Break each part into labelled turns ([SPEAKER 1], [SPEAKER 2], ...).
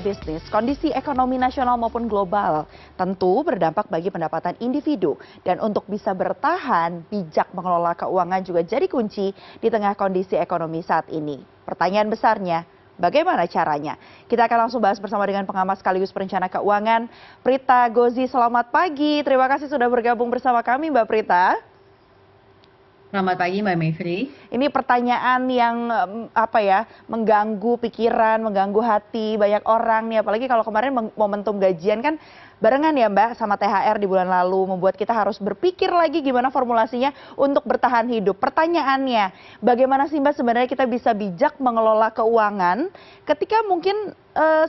[SPEAKER 1] Bisnis, kondisi ekonomi nasional maupun global tentu berdampak bagi pendapatan individu. Dan untuk bisa bertahan, bijak mengelola keuangan juga jadi kunci di tengah kondisi ekonomi saat ini. Pertanyaan besarnya, bagaimana caranya? Kita akan langsung bahas bersama dengan pengamat sekaligus perencana keuangan, Prita Gozi. Selamat pagi, terima kasih sudah bergabung bersama kami Mbak Prita.
[SPEAKER 2] Selamat pagi Mbak Mevri.
[SPEAKER 1] Ini pertanyaan yang mengganggu pikiran, mengganggu hati banyak orang nih. Apalagi kalau kemarin momentum gajian kan barengan ya Mbak sama THR di bulan lalu, membuat kita harus berpikir lagi gimana formulasinya untuk bertahan hidup. Pertanyaannya, bagaimana sih Mbak sebenarnya kita bisa bijak mengelola keuangan ketika mungkin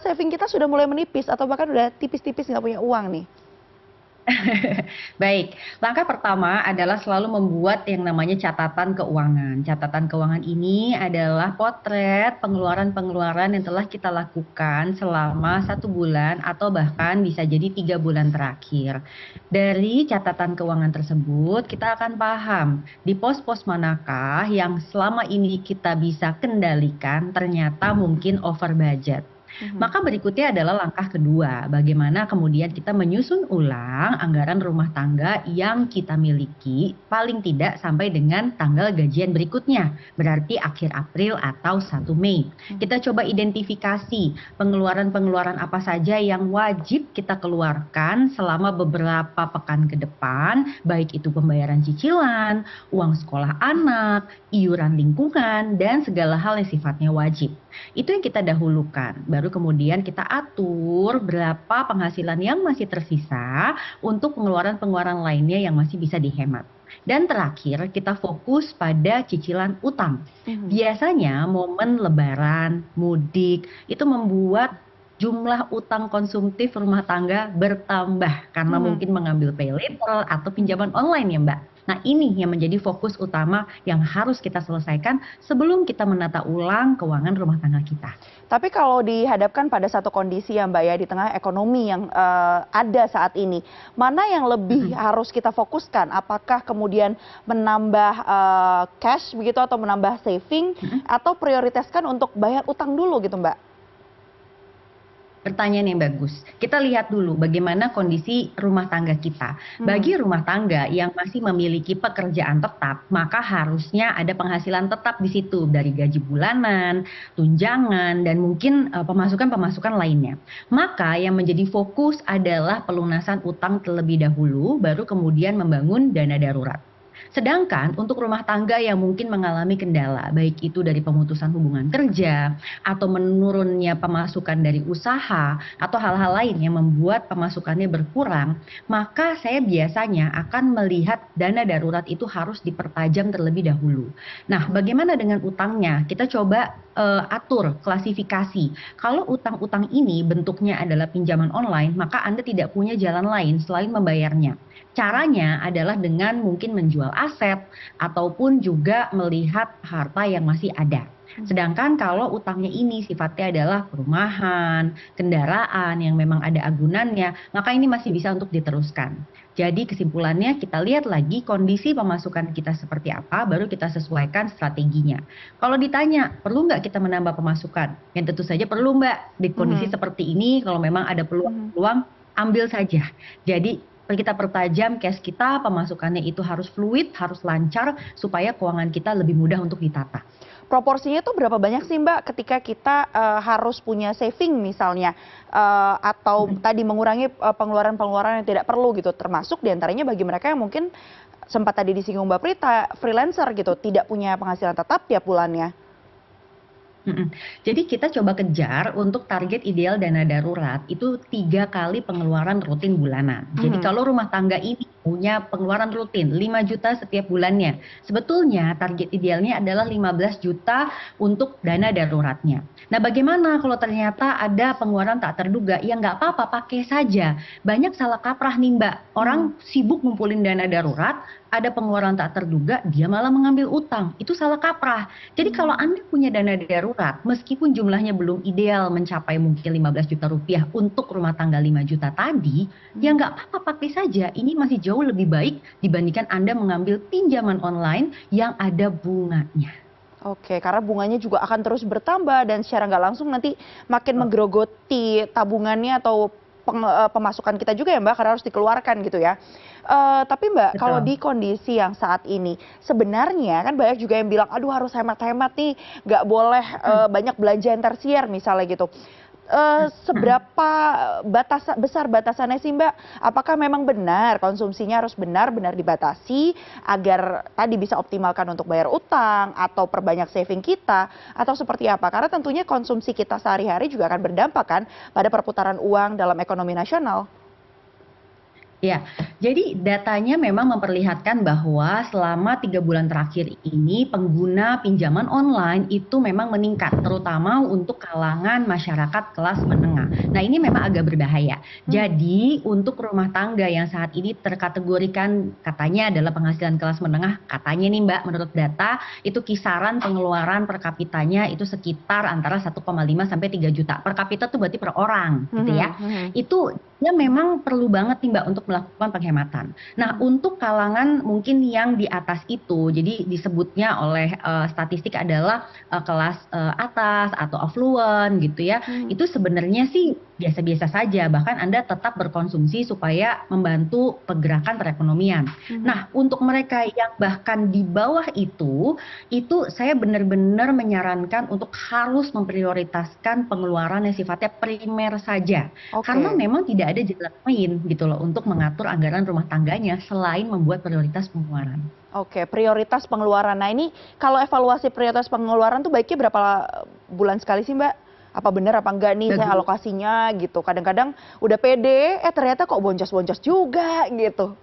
[SPEAKER 1] saving kita sudah mulai menipis atau bahkan udah tipis-tipis nggak punya uang nih?
[SPEAKER 2] Baik, langkah pertama adalah selalu membuat yang namanya catatan keuangan. Catatan keuangan ini adalah potret pengeluaran-pengeluaran yang telah kita lakukan selama 1 bulan atau bahkan bisa jadi 3 bulan terakhir. Dari catatan keuangan tersebut, kita akan paham di pos-pos manakah yang selama ini kita bisa kendalikan ternyata mungkin over budget. Maka berikutnya adalah langkah kedua, bagaimana kemudian kita menyusun ulang anggaran rumah tangga yang kita miliki paling tidak sampai dengan tanggal gajian berikutnya, berarti akhir April atau 1 Mei. Kita coba identifikasi pengeluaran-pengeluaran apa saja yang wajib kita keluarkan selama beberapa pekan ke depan, baik itu pembayaran cicilan, uang sekolah anak, iuran lingkungan, dan segala hal yang sifatnya wajib. Itu yang kita dahulukan. Baru kemudian kita atur berapa penghasilan yang masih tersisa untuk pengeluaran-pengeluaran lainnya yang masih bisa dihemat. Dan terakhir kita fokus pada cicilan utang. Biasanya momen lebaran, mudik itu membuat jumlah utang konsumtif rumah tangga bertambah karena mungkin mengambil pay later atau pinjaman online ya Mbak. Nah ini yang menjadi fokus utama yang harus kita selesaikan sebelum kita menata ulang keuangan rumah tangga kita.
[SPEAKER 1] Tapi kalau dihadapkan pada satu kondisi ya Mbak ya, di tengah ekonomi yang ada saat ini, mana yang lebih harus kita fokuskan? Apakah kemudian menambah cash begitu atau menambah saving atau prioritaskan untuk bayar utang dulu gitu Mbak?
[SPEAKER 2] Pertanyaan yang bagus. Kita lihat dulu bagaimana kondisi rumah tangga kita. Bagi rumah tangga yang masih memiliki pekerjaan tetap, maka harusnya ada penghasilan tetap di situ dari gaji bulanan, tunjangan, dan mungkin pemasukan-pemasukan lainnya. Maka yang menjadi fokus adalah pelunasan utang terlebih dahulu, baru kemudian membangun dana darurat. Sedangkan untuk rumah tangga yang mungkin mengalami kendala, baik itu dari pemutusan hubungan kerja, atau menurunnya pemasukan dari usaha, atau hal-hal lain yang membuat pemasukannya berkurang, maka saya biasanya akan melihat dana darurat itu harus dipertajam terlebih dahulu. Nah, bagaimana dengan utangnya? Kita coba atur, klasifikasi. Kalau utang-utang ini bentuknya adalah pinjaman online, maka Anda tidak punya jalan lain selain membayarnya. Caranya adalah dengan mungkin menjual aset ataupun juga melihat harta yang masih ada. Sedangkan kalau utangnya ini sifatnya adalah perumahan, kendaraan yang memang ada agunannya, maka ini masih bisa untuk diteruskan. Jadi kesimpulannya kita lihat lagi kondisi pemasukan kita seperti apa, baru kita sesuaikan strateginya. Kalau ditanya, perlu nggak kita menambah pemasukan? Yang tentu saja perlu Mbak, di kondisi seperti ini kalau memang ada peluang-peluang, ambil saja. Jadi kita pertajam cash kita, pemasukannya itu harus fluid, harus lancar, supaya keuangan kita lebih mudah untuk ditata.
[SPEAKER 1] Proporsinya tuh berapa banyak sih Mbak ketika kita harus punya saving misalnya atau tadi mengurangi pengeluaran-pengeluaran yang tidak perlu gitu, termasuk diantaranya bagi mereka yang mungkin sempat tadi disinggung Mbak Prita, freelancer gitu, tidak punya penghasilan tetap tiap bulannya.
[SPEAKER 2] Jadi kita coba kejar untuk target ideal dana darurat itu 3 kali pengeluaran rutin bulanan. Jadi kalau rumah tangga ini punya pengeluaran rutin 5 juta setiap bulannya, sebetulnya target idealnya adalah 15 juta untuk dana daruratnya. Nah bagaimana kalau ternyata ada pengeluaran tak terduga? Ya nggak apa-apa, pakai saja. Banyak salah kaprah nih Mbak, orang sibuk ngumpulin dana darurat, ada pengeluaran tak terduga, dia malah mengambil utang. Itu salah kaprah. Jadi kalau Anda punya dana darurat, meskipun jumlahnya belum ideal mencapai mungkin 15 juta rupiah untuk rumah tangga 5 juta tadi, ya nggak apa-apa, pakai saja. Ini masih jauh lebih baik dibandingkan Anda mengambil pinjaman online yang ada bunganya.
[SPEAKER 1] Oke, karena bunganya juga akan terus bertambah dan secara nggak langsung nanti makin menggerogoti tabungannya atau pemasukan kita juga ya Mbak, karena harus dikeluarkan gitu ya. Tapi Mbak, kalau
[SPEAKER 2] Betul.
[SPEAKER 1] di kondisi yang saat ini, sebenarnya kan banyak juga yang bilang, aduh harus hemat-hemat nih, nggak boleh
[SPEAKER 2] Hmm,
[SPEAKER 1] banyak belanja yang tersier misalnya gitu.
[SPEAKER 2] hmm.
[SPEAKER 1] Seberapa besar batasannya sih Mbak? Apakah memang benar konsumsinya harus benar-benar dibatasi agar tadi bisa optimalkan untuk bayar utang atau perbanyak saving kita atau seperti apa? Karena tentunya konsumsi kita sehari-hari juga akan berdampak kan pada perputaran uang dalam ekonomi nasional.
[SPEAKER 2] Ya, jadi datanya memang memperlihatkan bahwa selama 3 bulan terakhir ini pengguna pinjaman online itu memang meningkat, terutama untuk kalangan masyarakat kelas menengah. Nah, ini memang agak berbahaya.
[SPEAKER 1] Hmm,
[SPEAKER 2] Jadi, untuk rumah tangga yang saat ini terkategorikan katanya adalah penghasilan kelas menengah, katanya nih Mbak, menurut data itu kisaran pengeluaran per kapitanya itu sekitar antara 1,5 sampai 3 juta. Per kapita tuh berarti per orang, gitu ya.
[SPEAKER 1] mhm, mhm,
[SPEAKER 2] Itu dia memang perlu banget nih Mbak untuk melakukan penghematan. Nah,
[SPEAKER 1] mhm,
[SPEAKER 2] untuk kalangan mungkin yang di atas itu, jadi disebutnya oleh statistik adalah kelas atas atau affluent gitu ya.
[SPEAKER 1] mhm,
[SPEAKER 2] Itu sebenarnya sih biasa-biasa saja, bahkan Anda tetap berkonsumsi supaya membantu pergerakan perekonomian.
[SPEAKER 1] mhm.
[SPEAKER 2] Nah, untuk mereka yang bahkan di bawah itu saya benar-benar menyarankan untuk harus memprioritaskan pengeluaran yang sifatnya primer saja. Karena
[SPEAKER 1] Oke.
[SPEAKER 2] memang tidak ada jalan lain gitu loh untuk mengatur anggaran rumah tangganya selain membuat prioritas pengeluaran.
[SPEAKER 1] Oke, prioritas pengeluaran. Nah ini kalau evaluasi prioritas pengeluaran tuh baiknya berapa bulan sekali sih Mbak? Apa benar apa enggak nih saya
[SPEAKER 2] Bagus.
[SPEAKER 1] alokasinya gitu. Kadang-kadang udah pede, ternyata kok boncos-boncos juga gitu.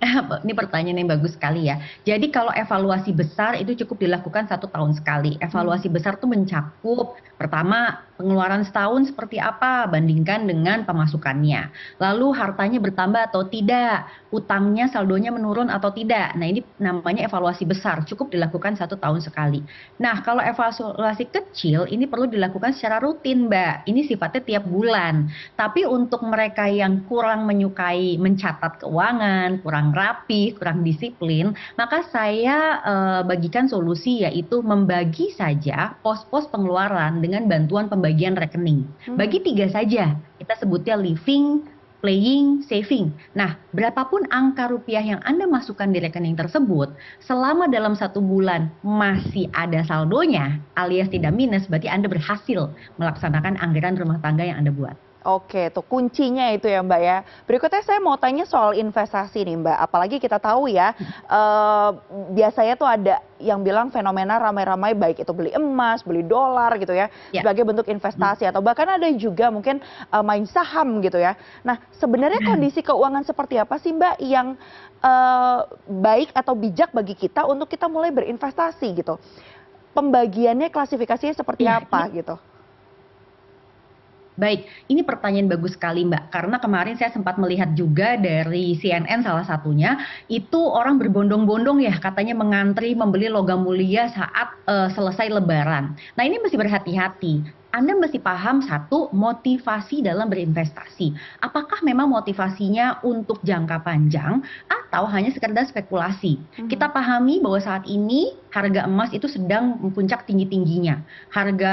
[SPEAKER 2] Ini pertanyaan yang bagus sekali ya. Jadi kalau evaluasi besar itu cukup dilakukan 1 tahun sekali.
[SPEAKER 1] Hmm,
[SPEAKER 2] Evaluasi besar tuh mencakup pertama pengeluaran setahun seperti apa bandingkan dengan pemasukannya. Lalu hartanya bertambah atau tidak, utangnya saldonya menurun atau tidak. Nah ini namanya evaluasi besar, cukup dilakukan 1 tahun sekali. Nah kalau evaluasi kecil ini perlu dilakukan secara rutin Mbak. Ini sifatnya tiap bulan. Tapi untuk mereka yang kurang menyukai mencatat keuangan, kurang rapi, kurang disiplin, maka saya bagikan solusi yaitu membagi saja pos-pos pengeluaran dengan bantuan pembagian rekening.
[SPEAKER 1] hmm.
[SPEAKER 2] Bagi 3 saja, kita sebutnya living, playing, saving. Nah, berapapun angka rupiah yang Anda masukkan di rekening tersebut, selama dalam 1 bulan masih ada saldonya, alias tidak minus, berarti Anda berhasil melaksanakan anggaran rumah tangga yang Anda buat.
[SPEAKER 1] Oke, tuh kuncinya itu ya Mbak ya. Berikutnya saya mau tanya soal investasi nih Mbak. Apalagi kita tahu ya, biasanya tuh ada yang bilang fenomena ramai-ramai baik itu beli emas, beli dolar gitu ya,
[SPEAKER 2] Ya.
[SPEAKER 1] sebagai bentuk
[SPEAKER 2] Hmm.
[SPEAKER 1] investasi atau bahkan ada juga mungkin main saham gitu ya. Nah, sebenarnya kondisi keuangan seperti apa sih Mbak yang baik atau bijak bagi kita untuk kita mulai berinvestasi gitu? Pembagiannya klasifikasinya seperti
[SPEAKER 2] Iya,
[SPEAKER 1] apa gitu?
[SPEAKER 2] baik, ini pertanyaan bagus sekali Mbak, karena kemarin saya sempat melihat juga dari CNN salah satunya, itu orang berbondong-bondong ya katanya mengantri membeli logam mulia saat selesai Lebaran. Nah ini mesti berhati-hati. Anda mesti paham satu motivasi dalam berinvestasi. Apakah memang motivasinya untuk jangka panjang atau hanya sekedar spekulasi? Kita
[SPEAKER 1] Mhm,
[SPEAKER 2] pahami bahwa saat ini harga emas itu sedang mempuncak tinggi-tingginya. Harga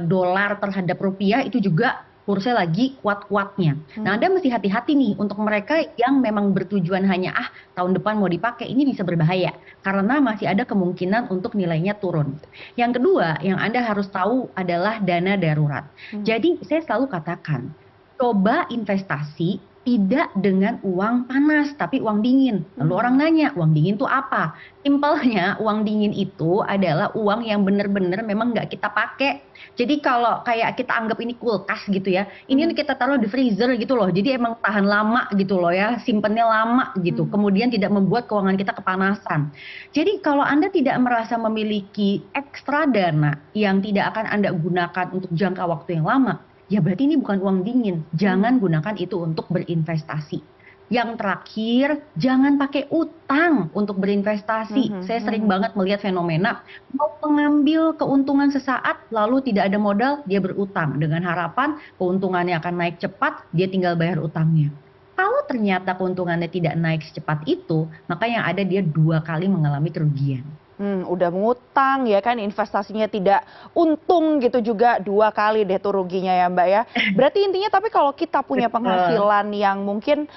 [SPEAKER 2] dolar terhadap rupiah itu juga kursnya lagi kuat-kuatnya. Nah, Anda
[SPEAKER 1] mhm.
[SPEAKER 2] mesti hati-hati nih untuk mereka yang memang bertujuan hanya tahun depan mau dipakai, ini bisa berbahaya karena masih ada kemungkinan untuk nilainya turun. Yang kedua, yang Anda harus tahu adalah dana darurat.
[SPEAKER 1] Mhm,
[SPEAKER 2] Jadi, saya selalu katakan, coba investasi tidak dengan uang panas, tapi uang dingin. Lalu orang
[SPEAKER 1] mhm,
[SPEAKER 2] nanya, uang dingin itu apa? Simpelnya, uang dingin itu adalah uang yang benar-benar memang nggak kita pakai. Jadi kalau kayak kita anggap ini kulkas gitu ya, ini
[SPEAKER 1] mhm,
[SPEAKER 2] kita taruh di freezer gitu loh. Jadi emang tahan lama gitu loh ya, simpennya lama gitu.
[SPEAKER 1] mhm.
[SPEAKER 2] Kemudian tidak membuat keuangan kita kepanasan. Jadi kalau Anda tidak merasa memiliki ekstra dana yang tidak akan Anda gunakan untuk jangka waktu yang lama, ya berarti ini bukan uang dingin. Jangan
[SPEAKER 1] Mmm,
[SPEAKER 2] gunakan itu untuk berinvestasi. Yang terakhir, jangan pakai utang untuk berinvestasi.
[SPEAKER 1] mhm,
[SPEAKER 2] Saya sering
[SPEAKER 1] mhm.
[SPEAKER 2] banget melihat fenomena mau mengambil keuntungan sesaat lalu tidak ada modal, dia berutang dengan harapan keuntungannya akan naik cepat, dia tinggal bayar utangnya. Kalau ternyata keuntungannya tidak naik secepat itu, maka yang ada dia 2 kali mengalami kerugian.
[SPEAKER 1] Udah mengutang ya kan, investasinya tidak untung gitu juga 2 kali deh tuh ruginya ya Mbak ya. Berarti intinya tapi kalau kita punya
[SPEAKER 2] Betul.
[SPEAKER 1] penghasilan yang mungkin,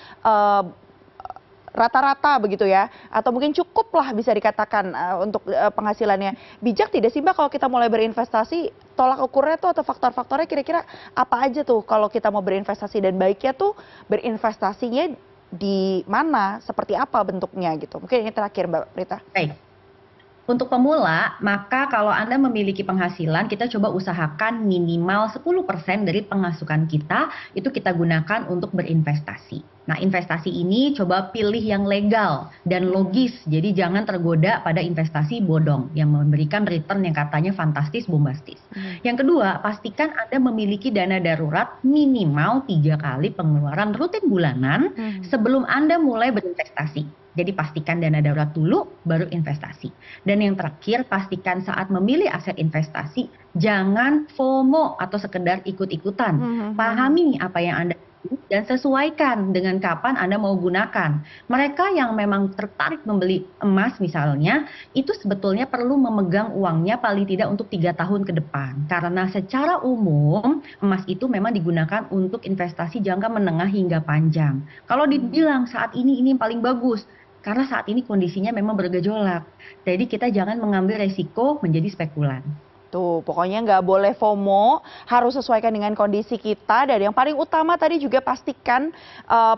[SPEAKER 1] rata-rata begitu ya, atau mungkin cukup lah bisa dikatakan, untuk, penghasilannya. Bijak tidak sih Mbak kalau kita mulai berinvestasi, tolak ukurnya tuh atau faktor-faktornya kira-kira apa aja tuh kalau kita mau berinvestasi dan baiknya tuh berinvestasinya di mana, seperti apa bentuknya gitu? Mungkin ini terakhir Mbak Prita.
[SPEAKER 2] Baik. Untuk pemula, maka kalau Anda memiliki penghasilan, kita coba usahakan minimal 10% dari pemasukan kita, itu kita gunakan untuk berinvestasi. Nah, investasi ini coba pilih yang legal dan logis, jadi jangan tergoda pada investasi bodong yang memberikan return yang katanya fantastis, bombastis.
[SPEAKER 1] Mhm.
[SPEAKER 2] Yang kedua, pastikan Anda memiliki dana darurat minimal 3 kali pengeluaran rutin bulanan
[SPEAKER 1] Mhm.
[SPEAKER 2] sebelum Anda mulai berinvestasi. Jadi pastikan dana darurat dulu, baru investasi. Dan yang terakhir, pastikan saat memilih aset investasi, jangan FOMO atau sekedar ikut-ikutan.
[SPEAKER 1] Mhm mhm.
[SPEAKER 2] Pahami apa yang Anda pilih dan sesuaikan dengan kapan Anda mau gunakan. Mereka yang memang tertarik membeli emas misalnya, itu sebetulnya perlu memegang uangnya paling tidak untuk 3 tahun ke depan. Karena secara umum, emas itu memang digunakan untuk investasi jangka menengah hingga panjang. Kalau dibilang saat ini yang paling bagus, karena saat ini kondisinya memang bergejolak. Jadi kita jangan mengambil resiko menjadi spekulan.
[SPEAKER 1] Tuh, pokoknya nggak boleh FOMO, harus sesuaikan dengan kondisi kita, dan yang paling utama tadi juga pastikan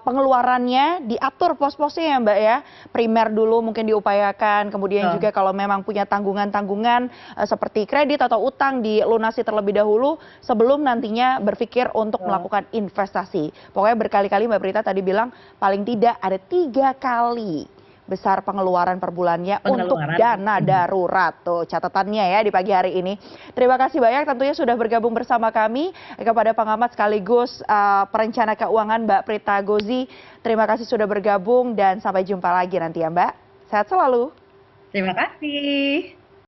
[SPEAKER 1] pengeluarannya diatur pos-posnya ya Mbak ya. Primer dulu mungkin diupayakan, kemudian
[SPEAKER 2] Betul.
[SPEAKER 1] juga kalau memang punya tanggungan-tanggungan seperti kredit atau utang dilunasi terlebih dahulu sebelum nantinya berpikir untuk
[SPEAKER 2] Betul.
[SPEAKER 1] melakukan investasi. Pokoknya berkali-kali Mbak Prita tadi bilang paling tidak ada 3 kali besar pengeluaran per bulannya untuk
[SPEAKER 2] Pengeluaran
[SPEAKER 1] dana
[SPEAKER 2] rutin.
[SPEAKER 1] darurat. Tuh catatannya ya di pagi hari ini. Terima kasih banyak tentunya sudah bergabung bersama kami, kepada pengamat sekaligus perencana keuangan Mbak Prita Gozi. Terima kasih sudah bergabung dan sampai jumpa lagi nanti ya Mbak. Sehat selalu.
[SPEAKER 2] Terima kasih.